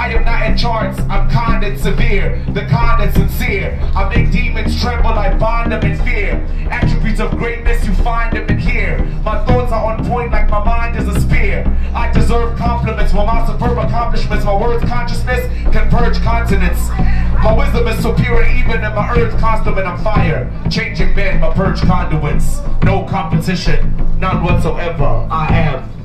I am not in charts, I'm kind and severe, the kind and sincere. I make demons tremble, I bind them in fear. Attributes of greatness, you find them in here. My thoughts are on point like my mind is a spear. I deserve compliments for my superb accomplishments. My words consciousness can purge continents. My wisdom is superior even in my earth constant I'm fire. Changing men, my purge conduits. No competition, none whatsoever, I am.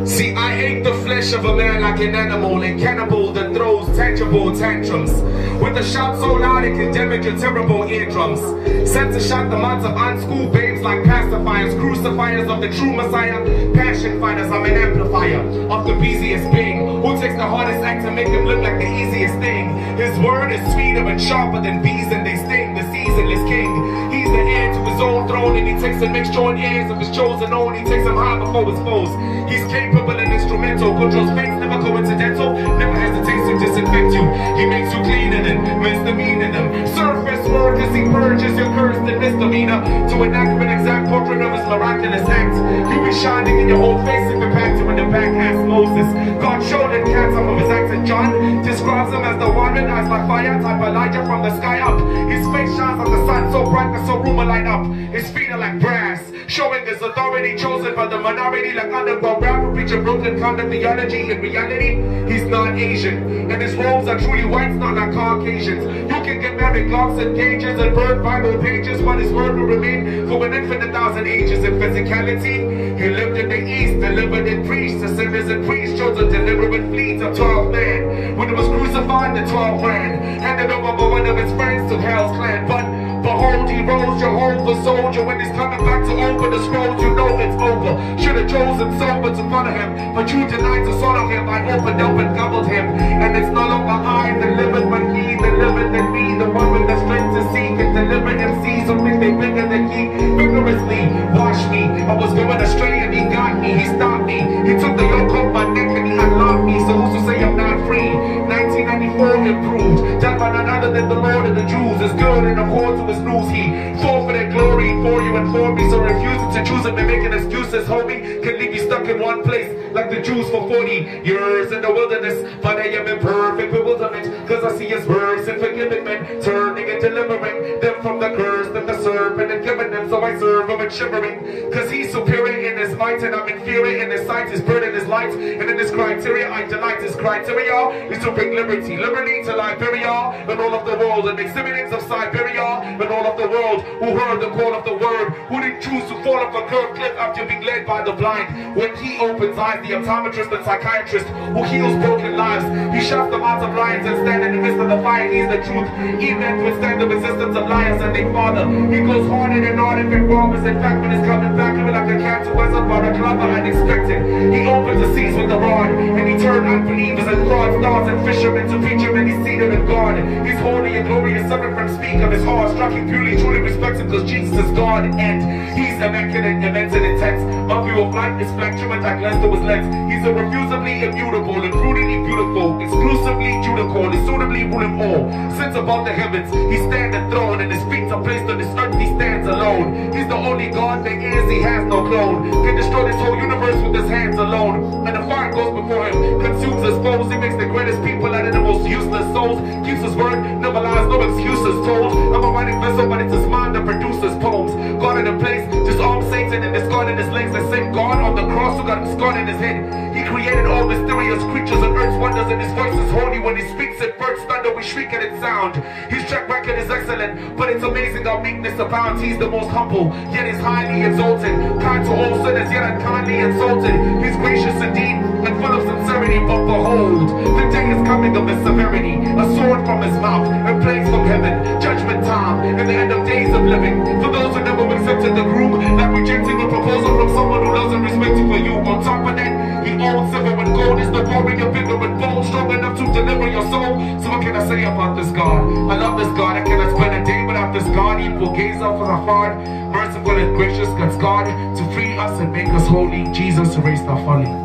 See, I ate the flesh of a man like an animal, a cannibal that throws tangible tantrums. With a shot so loud it can damage your terrible eardrums. Sent to shot the minds of unschooled babes like pacifiers, crucifiers of the true Messiah, passion fighters. I'm an amplifier of the busiest being, who takes the hardest act to make him look like the easiest thing. His word is sweeter and sharper than bees and they sting. The seasonless king, he's the heir to his own throne, and he takes the mixed joint heirs of his chosen own. He takes them high before his foes. He's capable and instrumental, controls fates, never coincidental, never hesitates to disinfect you. He makes you cleaner than misdemeanor them. Surface work as he purges your curse and misdemeanor to enact an exact portrait of his miraculous act. You be shining in your whole face if it packed you in the back, asked Moses. God showed and can't some of his acts, and John describes him as the one that eyes like fire, type Elijah from the sky up. His face shines like the sun, so bright that so room will light up. His feet are like brass, showing his authority, chosen by the minority like underground rap who preach a broken kind of theology. In reality, he's not Asian, and his robes are truly white, not like Caucasians. You can get married clocks and cages and burn Bible pages, but his word will remain for an infinite thousand ages. In physicality, he lived in the east, delivered and preached to sinners and priests, chose a deliberate fleet of 12 men. When he was crucified, the 12 ran, handed over by one of his friends to hell's clan. But behold, he rose, Jehovah soldier. When he's coming back to open the scrolls, you know it's over. Should have chosen sober to follow him, but you denied to swallow him. I opened up and gobbled him, and it's no longer I that liveth, but he that liveth in me, the one with the strength to seek and deliver MCs who think they bigger than he. Vigorously wash me, I was going astray and he got me, he stopped me, he took the yoke off my neck and he unlocked me. So who's to say I'm not free? 1994 improved, done by none other than the Lord of the Jews. Is good in accord to his news. He forfeited glory for you and for me, so refusing to choose him and making excuses, homie, can leave you stuck in one place like the Jews for 40 years in the wilderness. But I am in perfect bewilderment, cause I see his works and forgiving men, turning and delivering them from the curse and the serpent and giving them. So I serve him and shivering, cause he's superior in his might and I'm inferior in his sight. His burden is light, and in his criteria I delight. His criteria is to bring liberty to Liberia and all of the world, and make civilians of Siberia and all of the world who heard the call of the word, who didn't choose to fall off a curved cliff after being led by the blind. When he opens eyes, the optometrist and psychiatrist who heals broken lives, he shuts the mouths of lions and stand in the midst of the fire. He's the truth, even to withstand the resistance of liars and their father. He goes harder than hard if it robbers. In fact, when he's coming back, he'll be like a cat to us up on a club unexpected. He opens the seas with the rod, and he turned unbelievers and fraud stars and fishermen to preach him, and he's seated in God. He's holy and glorious, separate from speak of his heart, struck him purely, truly respects him, cause Jesus is God, and he's immaculate, immense and intense. My view of life is fluctuant like lens to his lens. He's irrefusably immutable and prudently beautiful, exclusively judical, and suitably ruling all. Sits above the heavens, he stands enthroned, and his feet are placed on this earth, he stands alone. He's the only God there is, he has no clone. Can destroy this whole universe with his hands alone. And the fire goes before him, consumes his foes. He makes the greatest people out of the most useless souls. Keeps his word, never lies, no excuses told. I'm a writing vessel, but it's his mind that produces poems. God in a place, disarm Satan and discard in his legs, and sent God on the cross who got him scarred in his head. He created all mysterious creatures and earth's wonders, and his voice is holy. When he speaks it bursts thunder, we shriek at its sound. His track record is excellent, but it's amazing how meekness abounds. He's the most humble, yet is highly exalted. Kind to all sinners, yet unkindly insulted. He's gracious indeed and full of sincerity, but behold, the day is coming of his severity. A sword from his mouth and plagues from heaven, judgment time and the end of days of living. For those who never accepted the groom, not rejecting a proposal from someone who doesn't respect you for you. On top of that, he owns silver and gold. Is the warrior bigger and bold, strong enough to deliver your soul? So what can I say about this God? I love this God. I cannot spend a day without this God. He will gaze off of our heart, merciful and gracious, God's God, to free us and make us holy. Jesus erased our folly.